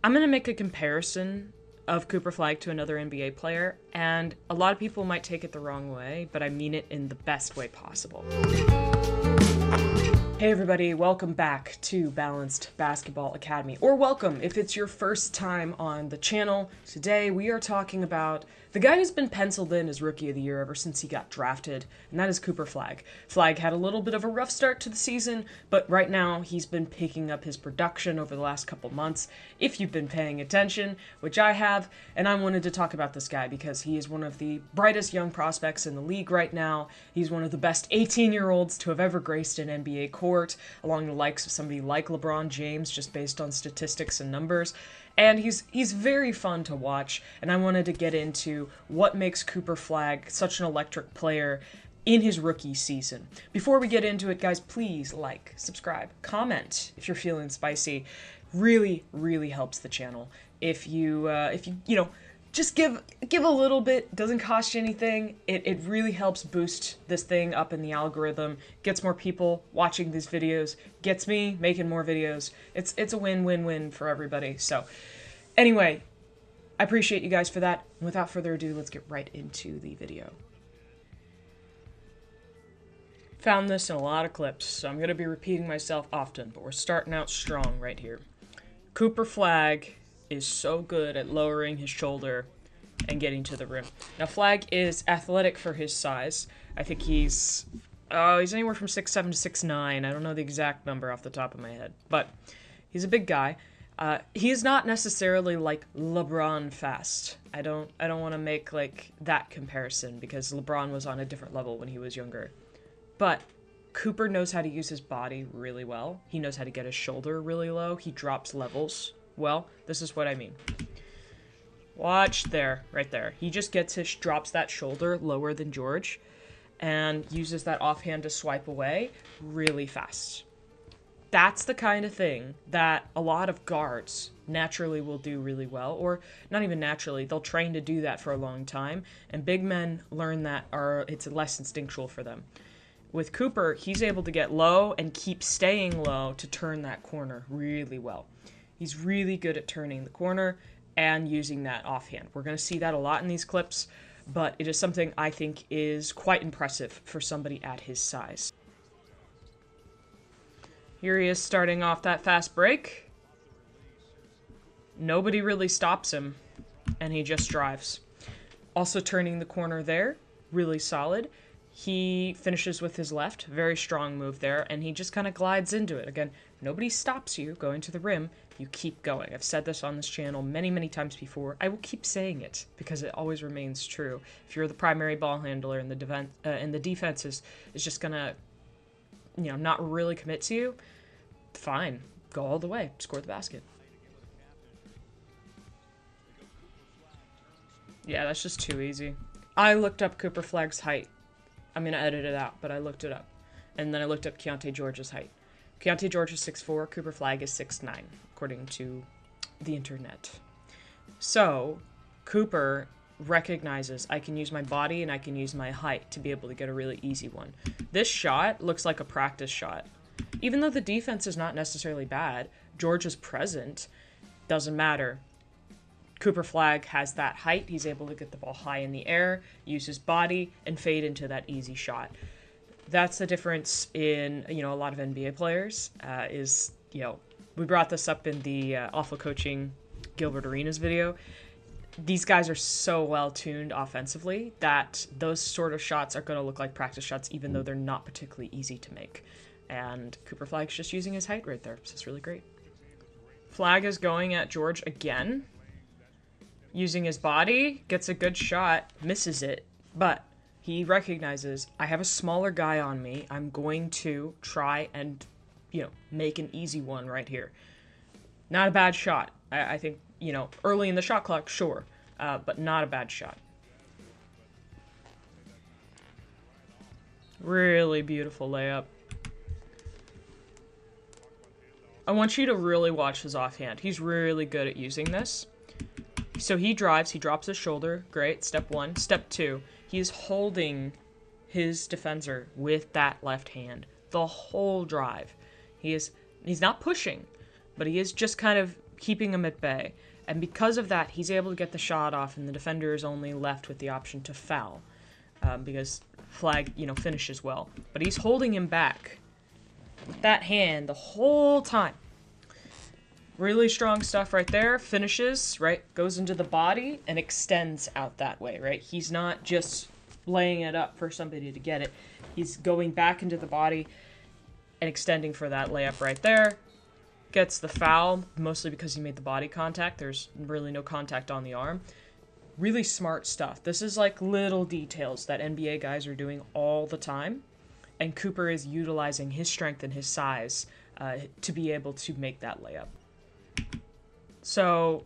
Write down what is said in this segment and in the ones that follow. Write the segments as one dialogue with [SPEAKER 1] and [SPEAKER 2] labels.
[SPEAKER 1] I'm going to make a comparison of Cooper Flagg to another NBA player, and a lot of people might take it the wrong way, but I mean it in the best way possible. Hey everybody, welcome back to Balanced Basketball Academy, or welcome if it's your first time on the channel. Today we are talking about the guy who's been penciled in as Rookie of the Year ever since he got drafted, and that is Cooper Flagg. Flagg had a little bit of a rough start to the season, but right now he's been picking up his production over the last couple months, if you've been paying attention, which I have, and I wanted to talk about this guy because he is one of the brightest young prospects in the league right now. He's one of the best 18-year-olds to have ever graced an NBA court, along the likes of somebody like LeBron James, just based on statistics and numbers. And he's very fun to watch, and I wanted to get into what makes Cooper Flagg such an electric player in his rookie season. Before we get into it, guys, please like, subscribe, comment if you're feeling spicy. Really, really helps the channel. If you just give a little bit, doesn't cost you anything. It really helps boost this thing up in the algorithm, gets more people watching these videos, gets me making more videos. It's a win-win-win for everybody. So anyway, I appreciate you guys for that. Without further ado, let's get right into the video. Found this in a lot of clips, so I'm going to be repeating myself often, but we're starting out strong right here. Cooper Flagg is so good at lowering his shoulder and getting to the rim. Now, Flagg is athletic for his size. I think he's anywhere from 6'7" to 6'9". I don't know the exact number off the top of my head, but he's a big guy. He is not necessarily like LeBron fast. I don't want to make like that comparison because LeBron was on a different level when he was younger. But Cooper knows how to use his body really well. He knows how to get his shoulder really low. He drops levels. Well, this is what I mean. Watch there, right there. He just drops that shoulder lower than George and uses that offhand to swipe away really fast. That's the kind of thing that a lot of guards naturally will do really well, or not even naturally, they'll train to do that for a long time, and big men learn that, or it's less instinctual for them. With Cooper, he's able to get low and keep staying low to turn that corner really well. He's really good at turning the corner and using that offhand. We're going to see that a lot in these clips, but it is something I think is quite impressive for somebody at his size. Here he is starting off that fast break. Nobody really stops him, and he just drives. Also turning the corner there, really solid. He finishes with his left, very strong move there, and he just kind of glides into it. Again, nobody stops you going to the rim. You keep going. I've said this on this channel many, many times before. I will keep saying it because it always remains true. If you're the primary ball handler and the defense is just gonna, not really commit to you, fine, go all the way, score the basket. Yeah, that's just too easy. I looked up Cooper Flagg's height. I'm going to edit it out, but I looked it up. And then I looked up Keontae George's height. Keontae George is 6'4", Cooper Flagg is 6'9", according to the internet. So, Cooper recognizes I can use my body and I can use my height to be able to get a really easy one. This shot looks like a practice shot. Even though the defense is not necessarily bad, George is present, doesn't matter. Cooper Flagg has that height. He's able to get the ball high in the air, use his body, and fade into that easy shot. That's the difference in, a lot of NBA players. We brought this up in the Awful Coaching Gilbert Arenas video. These guys are so well-tuned offensively that those sort of shots are going to look like practice shots, even though they're not particularly easy to make. And Cooper Flagg's just using his height right there, so it's really great. Flagg is going at George again. Using his body, gets a good shot, misses it, but he recognizes, I have a smaller guy on me, I'm going to try and, make an easy one right here. Not a bad shot. I think, early in the shot clock, sure, but not a bad shot. Really beautiful layup. I want you to really watch his offhand. He's really good at using this. So he drives, he drops his shoulder, great, step one. Step two, he is holding his defender with that left hand the whole drive. He's not pushing, but he is just kind of keeping him at bay. And because of that, he's able to get the shot off, and the defender is only left with the option to foul. Because Flagg, finishes well. But he's holding him back with that hand the whole time. Really strong stuff right there. Finishes, right? Goes into the body and extends out that way, right? He's not just laying it up for somebody to get it. He's going back into the body and extending for that layup right there. Gets the foul, mostly because he made the body contact. There's really no contact on the arm. Really smart stuff. This is like little details that NBA guys are doing all the time. And Cooper is utilizing his strength and his size to be able to make that layup. So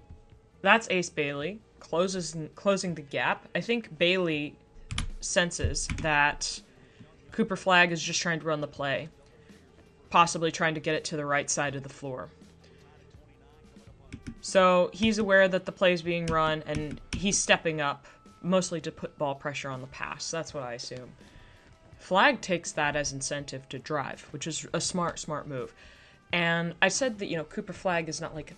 [SPEAKER 1] that's Ace Bailey, closing the gap. I think Bailey senses that Cooper Flagg is just trying to run the play, possibly trying to get it to the right side of the floor. So he's aware that the play is being run, and he's stepping up, mostly to put ball pressure on the pass. That's what I assume. Flagg takes that as incentive to drive, which is a smart move. And I said that, Cooper Flagg is not like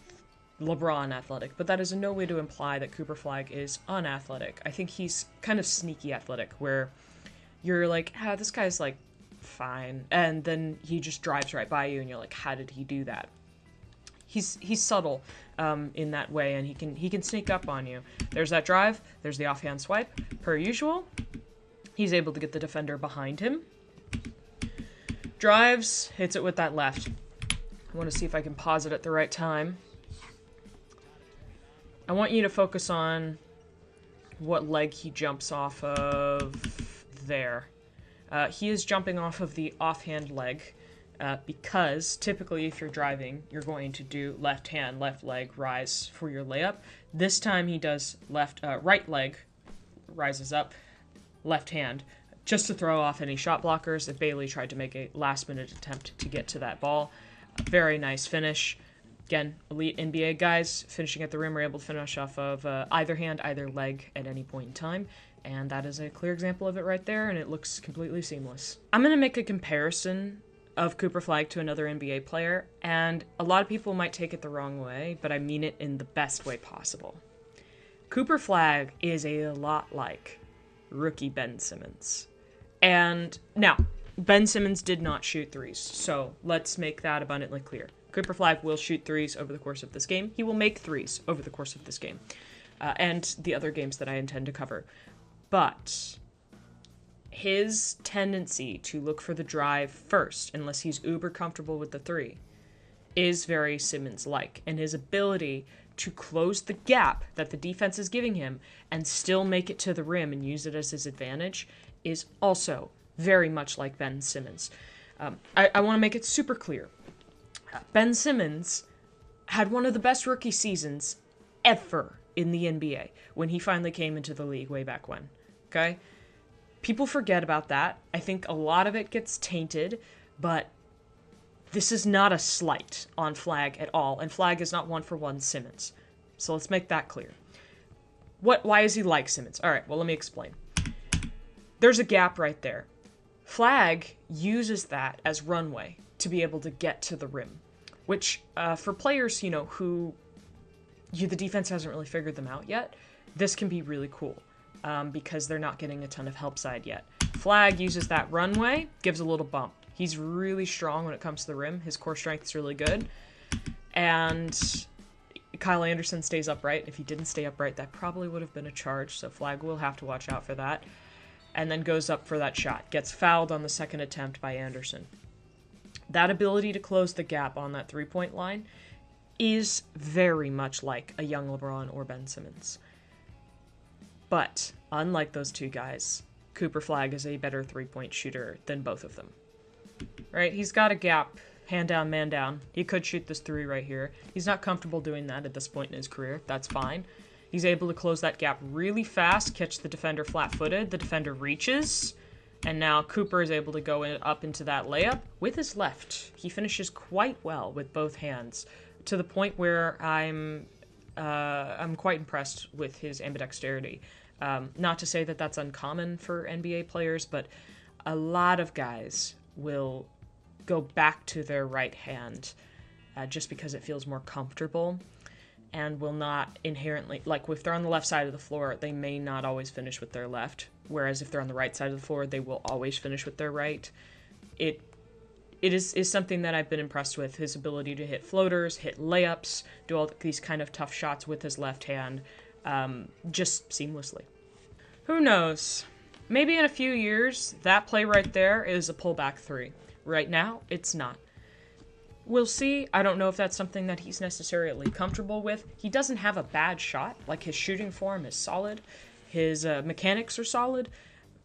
[SPEAKER 1] LeBron athletic, but that is in no way to imply that Cooper Flagg is unathletic. I think he's kind of sneaky athletic, where you're like, this guy's like fine, and then he just drives right by you, and you're like, how did he do that? He's subtle in that way, and he can sneak up on you. There's that drive. There's the offhand swipe. Per usual, he's able to get the defender behind him. Drives, hits it with that left. I want to see if I can pause it at the right time. I want you to focus on what leg he jumps off of there. He is jumping off of the offhand leg because typically if you're driving, you're going to do left hand, left leg rise for your layup. This time he does right leg rises up, left hand, just to throw off any shot blockers if Bailey tried to make a last-minute attempt to get to that ball. Very nice finish. Again, elite NBA guys finishing at the rim are able to finish off of either hand, either leg at any point in time. And that is a clear example of it right there, and it looks completely seamless. I'm going to make a comparison of Cooper Flagg to another NBA player, and a lot of people might take it the wrong way, but I mean it in the best way possible. Cooper Flagg is a lot like rookie Ben Simmons. And now, Ben Simmons did not shoot threes, so let's make that abundantly clear. Cooper Flagg will shoot threes over the course of this game. He will make threes over the course of this game, and the other games that I intend to cover. But his tendency to look for the drive first, unless he's uber comfortable with the three, is very Simmons-like. And his ability to close the gap that the defense is giving him and still make it to the rim and use it as his advantage is also very much like Ben Simmons. I want to make it super clear. Ben Simmons had one of the best rookie seasons ever in the NBA when he finally came into the league way back when. Okay? People forget about that. I think a lot of it gets tainted, but this is not a slight on Flagg at all, and Flagg is not one-for-one Simmons. So let's make that clear. Why is he like Simmons? All right, well, let me explain. There's a gap right there. Flagg uses that as runway to be able to get to the rim, which for players, who the defense hasn't really figured them out yet, this can be really cool. Because they're not getting a ton of help side yet. Flagg uses that runway, gives a little bump. He's really strong when it comes to the rim. His core strength is really good. And Kyle Anderson stays upright. If he didn't stay upright, that probably would have been a charge, so Flagg will have to watch out for that. And then goes up for that shot. Gets fouled on the second attempt by Anderson. That ability to close the gap on that three-point line is very much like a young LeBron or Ben Simmons. But, unlike those two guys, Cooper Flagg is a better three-point shooter than both of them. Right? He's got a gap, hand down, man down. He could shoot this three right here. He's not comfortable doing that at this point in his career. That's fine. He's able to close that gap really fast, catch the defender flat-footed. The defender reaches, and now Cooper is able to go up into that layup with his left. He finishes quite well with both hands, to the point where I'm quite impressed with his ambidexterity. Not to say that that's uncommon for NBA players, but a lot of guys will go back to their right hand just because it feels more comfortable. and will not inherently, like if they're on the left side of the floor, they may not always finish with their left, whereas if they're on the right side of the floor, they will always finish with their right. It is something that I've been impressed with, his ability to hit floaters, hit layups, do all these kind of tough shots with his left hand, just seamlessly. Who knows? Maybe in a few years, that play right there is a pullback three. Right now, it's not. We'll see. I don't know if that's something that he's necessarily comfortable with. He doesn't have a bad shot. Like, his shooting form is solid. His mechanics are solid.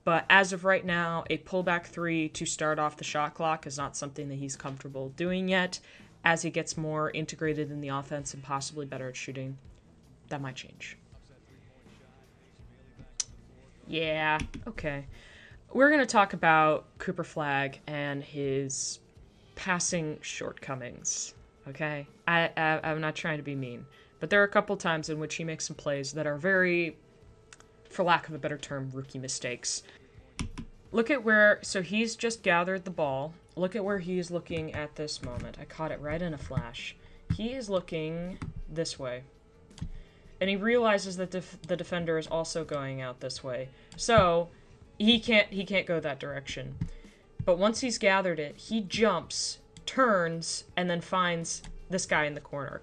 [SPEAKER 1] But as of right now, a pullback three to start off the shot clock is not something that he's comfortable doing yet. As he gets more integrated in the offense and possibly better at shooting, that might change. Yeah, okay. We're going to talk about Cooper Flagg and his passing shortcomings, okay? I'm not trying to be mean, but there are a couple times in which he makes some plays that are very, for lack of a better term, rookie mistakes. Look at where, so he's just gathered the ball. Look at where he is looking at this moment. I caught it right in a flash. He is looking this way. And he realizes that the defender is also going out this way. So he can't go that direction. But once he's gathered it, he jumps, turns, and then finds this guy in the corner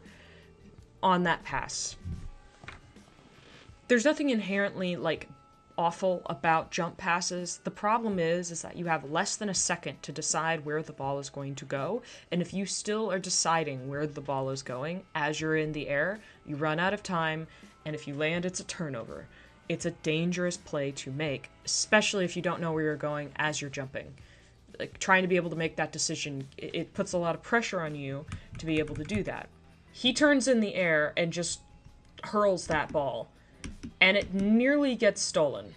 [SPEAKER 1] on that pass. There's nothing inherently, like, awful about jump passes. The problem is that you have less than a second to decide where the ball is going to go, and if you still are deciding where the ball is going as you're in the air, you run out of time, and if you land, it's a turnover. It's a dangerous play to make, especially if you don't know where you're going as you're jumping. Like, trying to be able to make that decision, it puts a lot of pressure on you to be able to do that. He turns in the air and just hurls that ball, and it nearly gets stolen.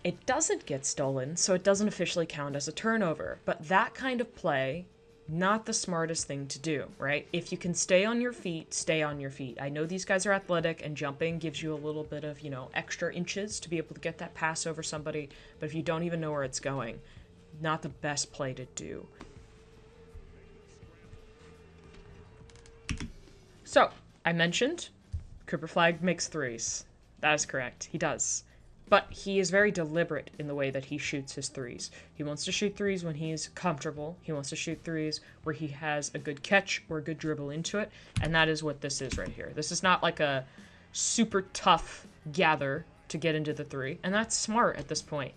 [SPEAKER 1] It doesn't get stolen, so it doesn't officially count as a turnover. But that kind of play, not the smartest thing to do, right? If you can stay on your feet, stay on your feet. I know these guys are athletic, and jumping gives you a little bit of, extra inches to be able to get that pass over somebody. But if you don't even know where it's going, not the best play to do. So, I mentioned Cooper Flagg makes threes. That is correct. He does. But he is very deliberate in the way that he shoots his threes. He wants to shoot threes when he's comfortable. He wants to shoot threes where he has a good catch or a good dribble into it. And that is what this is right here. This is not like a super tough gather to get into the three. And that's smart at this point.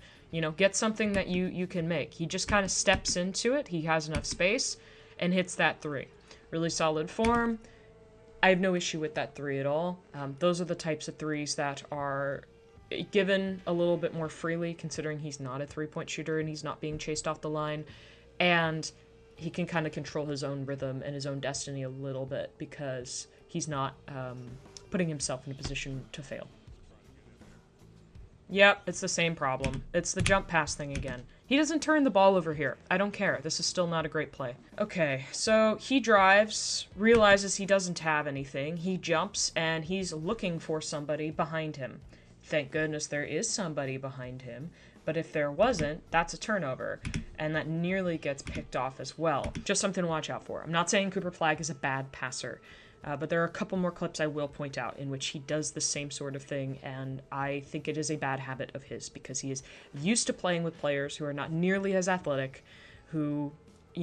[SPEAKER 1] Get something that you can make. He just kind of steps into it. He has enough space and hits that three. Really solid form. I have no issue with that three at all. Those are the types of threes that are given a little bit more freely, considering he's not a three-point shooter and he's not being chased off the line. And he can kind of control his own rhythm and his own destiny a little bit because he's not putting himself in a position to fail. Yep, it's the same problem. It's the jump pass thing again. He doesn't turn the ball over here. I don't care. This is still not a great play. Okay, so he drives, realizes he doesn't have anything. He jumps, and he's looking for somebody behind him. Thank goodness there is somebody behind him. But if there wasn't, that's a turnover. And that nearly gets picked off as well. Just something to watch out for. I'm not saying Cooper Flagg is a bad passer. But there are a couple more clips I will point out in which he does the same sort of thing, and I think it is a bad habit of his because he is used to playing with players who are not nearly as athletic, who,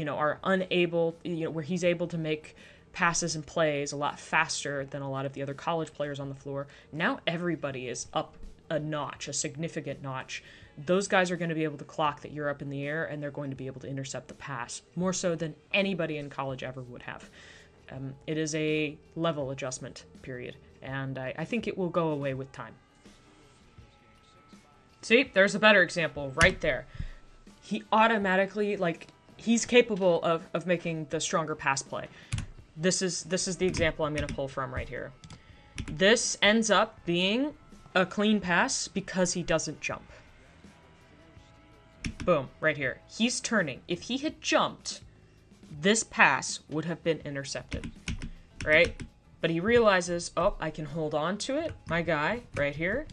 [SPEAKER 1] are unable, where he's able to make passes and plays a lot faster than a lot of the other college players on the floor. Now everybody is up a notch, a significant notch. Those guys are going to be able to clock that you're up in the air, and they're going to be able to intercept the pass, more so than anybody in college ever would have. It is a level adjustment period, and I think it will go away with time. See, there's a better example right there. He automatically, he's capable of making the stronger pass play. This is the example I'm going to pull from right here. This ends up being a clean pass because he doesn't jump. Boom, right here. He's turning. If he had jumped, this pass would have been intercepted, right? But he realizes, oh, I can hold on to it. My guy, right here.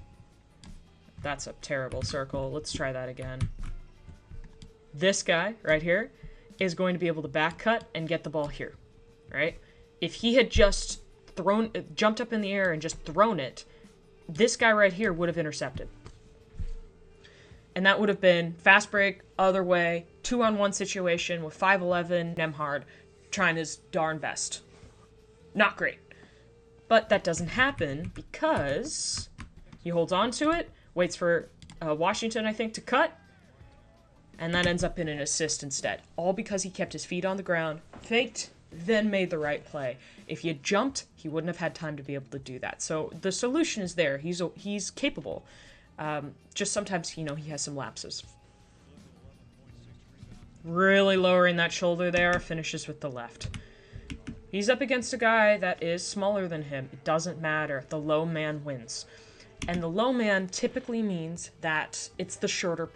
[SPEAKER 1] That's a terrible circle. Let's try that again. This guy, right here, is going to be able to back cut and get the ball here, right? If he had just jumped up in the air and just thrown it, this guy right here would have intercepted. And that would have been fast break, other way, 2-on-1 situation with 5'11" Nemhard trying his darn best. Not great. But that doesn't happen because he holds on to it, waits for Washington, I think, to cut, and that ends up in an assist instead. All because he kept his feet on the ground, faked, then made the right play. If he had jumped, he wouldn't have had time to be able to do that. So the solution is there. He's capable. Just sometimes, he has some lapses. Really lowering that shoulder there, finishes with the left. He's up against a guy that is smaller than him. It doesn't matter. The low man wins. And the low man typically means that it's the shorter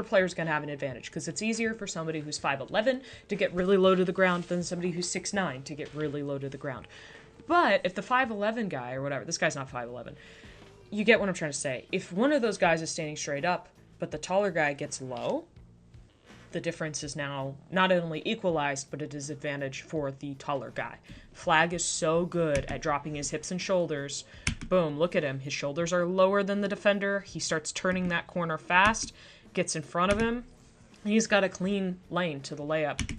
[SPEAKER 1] player is going to have an advantage, because it's easier for somebody who's 5'11" to get really low to the ground than somebody who's 6'9" to get really low to the ground. But if the 5'11" guy, or whatever, this guy's not 5'11", you get what I'm trying to say. If one of those guys is standing straight up, but the taller guy gets low, the difference is now not only equalized, but it is advantage for the taller guy. Flagg is so good at dropping his hips and shoulders. Boom, look at him. His shoulders are lower than the defender. He starts turning that corner fast, gets in front of him. He's got a clean lane to the layup.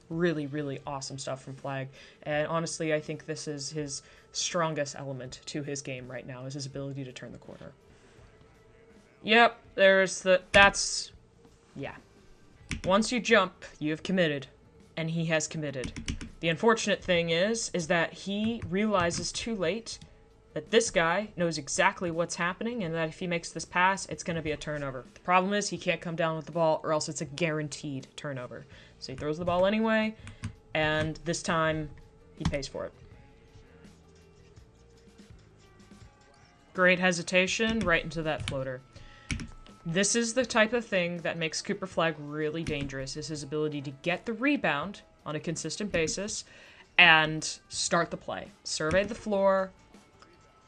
[SPEAKER 1] Really, really awesome stuff from Flagg. And honestly, I think this is his strongest element to his game right now, is his ability to turn the corner. Yep, yeah. Once you jump, you have committed, and he has committed. The unfortunate thing is that he realizes too late that this guy knows exactly what's happening, and that if he makes this pass, it's going to be a turnover. The problem is he can't come down with the ball, or else it's a guaranteed turnover. So he throws the ball anyway, and this time he pays for it. Great hesitation, right into that floater. This is the type of thing that makes Cooper Flagg really dangerous, is his ability to get the rebound on a consistent basis and start the play. Survey the floor,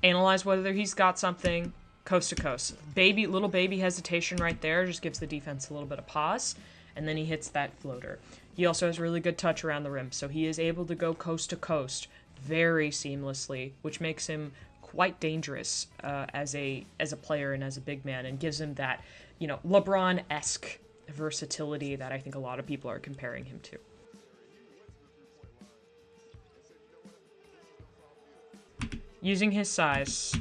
[SPEAKER 1] analyze whether he's got something, coast to coast. Little baby hesitation right there just gives the defense a little bit of pause, and then he hits that floater. He also has really good touch around the rim, so he is able to go coast to coast very seamlessly, which makes him quite dangerous as a player and as a big man, and gives him that, LeBron-esque versatility that I think a lot of people are comparing him to. Using his size,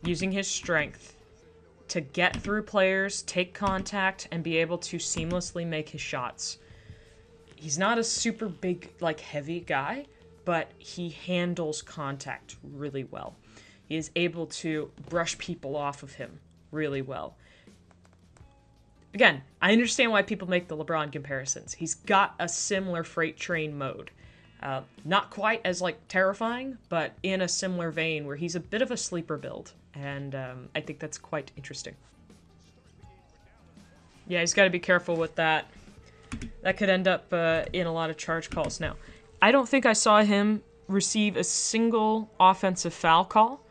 [SPEAKER 1] using his strength to get through players, take contact, and be able to seamlessly make his shots. He's not a super big, heavy guy, but he handles contact really well. He is able to brush people off of him really well. Again, I understand why people make the LeBron comparisons. He's got a similar freight train mode. Not quite as, terrifying, but in a similar vein where he's a bit of a sleeper build. And I think that's quite interesting. Yeah, he's got to be careful with that. That could end up in a lot of charge calls. Now, I don't think I saw him receive a single offensive foul call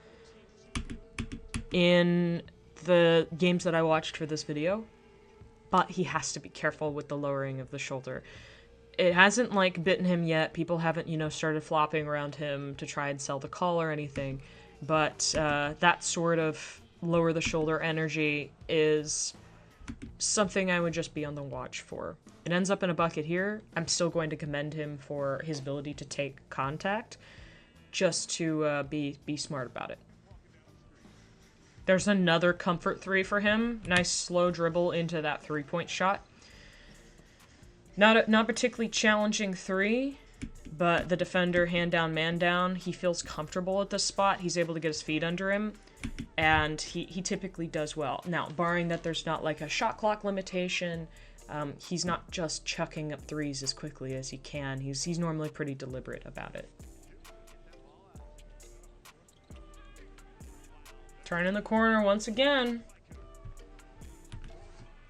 [SPEAKER 1] in the games that I watched for this video, but he has to be careful with the lowering of the shoulder. It hasn't, bitten him yet. People haven't, started flopping around him to try and sell the call or anything, but that sort of lower the shoulder energy is something I would just be on the watch for. It ends up in a bucket here. I'm still going to commend him for his ability to take contact, just to be smart about it. There's another comfort three for him. Nice slow dribble into that three-point shot. Not particularly challenging three, but the defender hand down, man down. He feels comfortable at this spot. He's able to get his feet under him, and he typically does well. Now, barring that there's not a shot clock limitation, he's not just chucking up threes as quickly as he can. He's normally pretty deliberate about it. Turning the corner once again.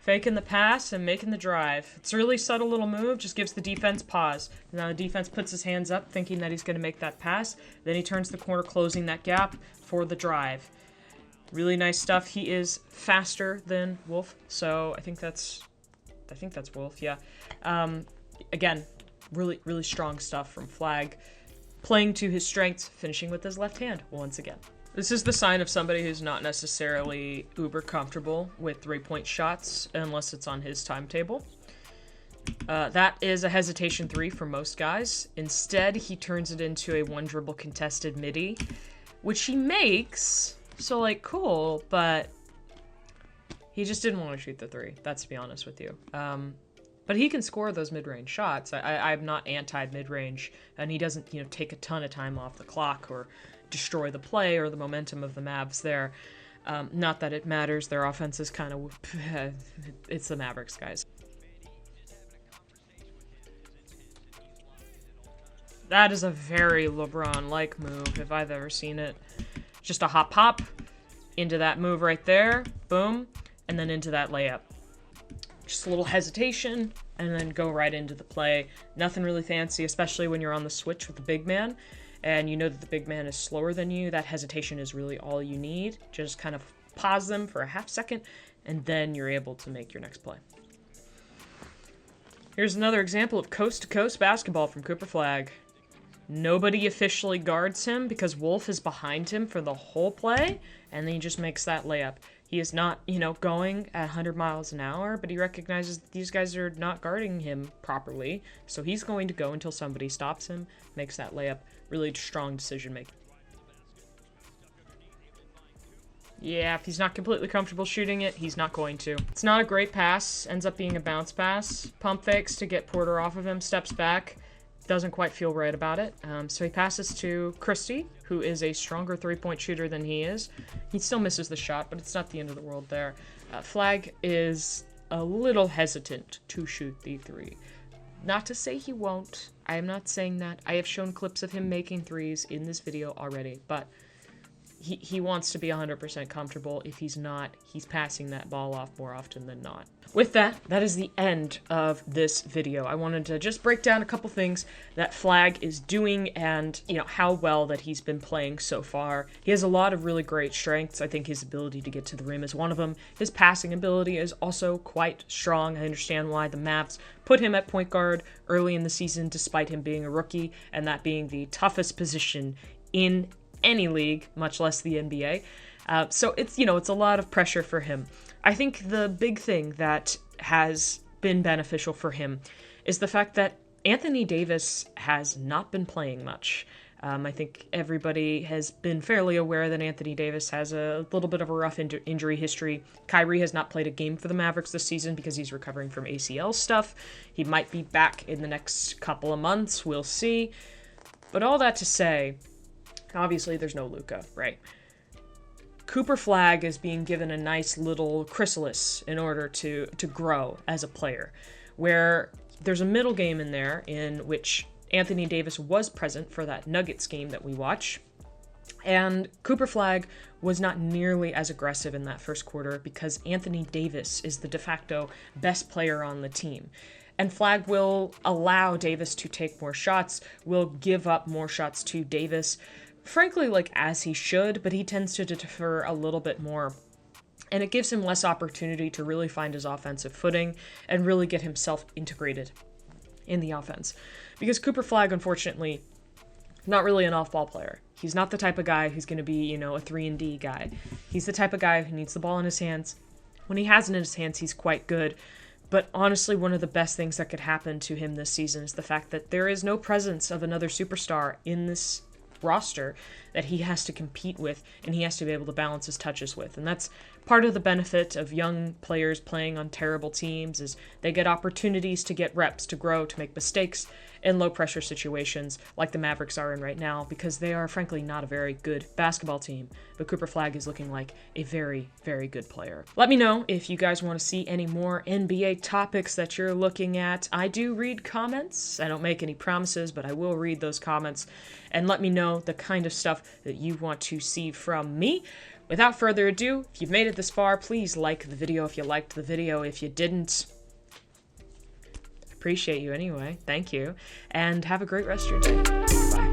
[SPEAKER 1] Faking the pass and making the drive. It's a really subtle little move, just gives the defense pause. Now the defense puts his hands up, thinking that he's going to make that pass. Then he turns the corner, closing that gap for the drive. Really nice stuff. He is faster than Wolf, so I think that's Wolf, yeah. Again, really, really strong stuff from Flagg. playing to his strengths, finishing with his left hand once again. This is the sign of somebody who's not necessarily uber comfortable with 3-point shots unless it's on his timetable. That is a hesitation 3 for most guys. Instead, he turns it into a 1-dribble contested midi, which he makes. So, like, cool, but he just didn't want to shoot the 3. That's to be honest with you. But he can score those mid-range shots. I'm not anti-mid-range, and he doesn't, take a ton of time off the clock or destroy the play or the momentum of the Mavs there. Not that it matters. Their offense is kind of... it's the Mavericks, guys. That is a very LeBron-like move, if I've ever seen it. Just a hop into that move right there. Boom. And then into that layup. Just a little hesitation, and then go right into the play. Nothing really fancy, especially when you're on the switch with the big man, and you know that the big man is slower than you. That hesitation is really all you need. Just kind of pause them for a half second, and then you're able to make your next play. Here's another example of coast-to-coast basketball from Cooper Flagg. Nobody officially guards him because Wolf is behind him for the whole play, and then he just makes that layup. He is not, going at 100 miles an hour, but he recognizes that these guys are not guarding him properly, so he's going to go until somebody stops him, makes that layup. Really strong decision-making. Yeah, if he's not completely comfortable shooting it, he's not going to. It's not a great pass, ends up being a bounce pass. Pump fakes to get Porter off of him, steps back. Doesn't quite feel right about it. So he passes to Christie, who is a stronger 3-point shooter than he is. He still misses the shot, but it's not the end of the world there. Flagg is a little hesitant to shoot the 3. Not to say he won't. I am not saying that. I have shown clips of him making 3s in this video already, but he wants to be 100% comfortable. If he's not, he's passing that ball off more often than not. With that, that is the end of this video. I wanted to just break down a couple things that Flagg is doing and, how well that he's been playing so far. He has a lot of really great strengths. I think his ability to get to the rim is one of them. His passing ability is also quite strong. I understand why the Mavs put him at point guard early in the season, despite him being a rookie, and that being the toughest position in any league, much less the NBA. So it's, it's a lot of pressure for him. I think the big thing that has been beneficial for him is the fact that Anthony Davis has not been playing much. I think everybody has been fairly aware that Anthony Davis has a little bit of a rough injury history. Kyrie has not played a game for the Mavericks this season because he's recovering from ACL stuff. He might be back in the next couple of months. We'll see. But all that to say, obviously there's no Luka, right? Cooper Flagg is being given a nice little chrysalis in order to grow as a player, where there's a middle game in there in which Anthony Davis was present for that Nuggets game that we watch, and Cooper Flagg was not nearly as aggressive in that first quarter because Anthony Davis is the de facto best player on the team. And Flagg will allow Davis to take more shots, will give up more shots to Davis, frankly, as he should, but he tends to defer a little bit more. And it gives him less opportunity to really find his offensive footing and really get himself integrated in the offense. Because Cooper Flagg, unfortunately, not really an off-ball player. He's not the type of guy who's going to be, a 3-and-D guy. He's the type of guy who needs the ball in his hands. When he has it in his hands, he's quite good. But honestly, one of the best things that could happen to him this season is the fact that there is no presence of another superstar in this roster that he has to compete with and he has to be able to balance his touches with. And that's part of the benefit of young players playing on terrible teams is they get opportunities to get reps, to grow, to make mistakes in low pressure situations like the Mavericks are in right now, because they are frankly not a very good basketball team. But Cooper Flagg is looking like a very, very good player. Let me know if you guys want to see any more NBA topics that you're looking at. I do read comments. I don't make any promises, but I will read those comments. And let me know the kind of stuff that you want to see from me. Without further ado, if you've made it this far, please like the video if you liked the video. If you didn't, appreciate you anyway. Thank you. And have a great rest of your day. Bye.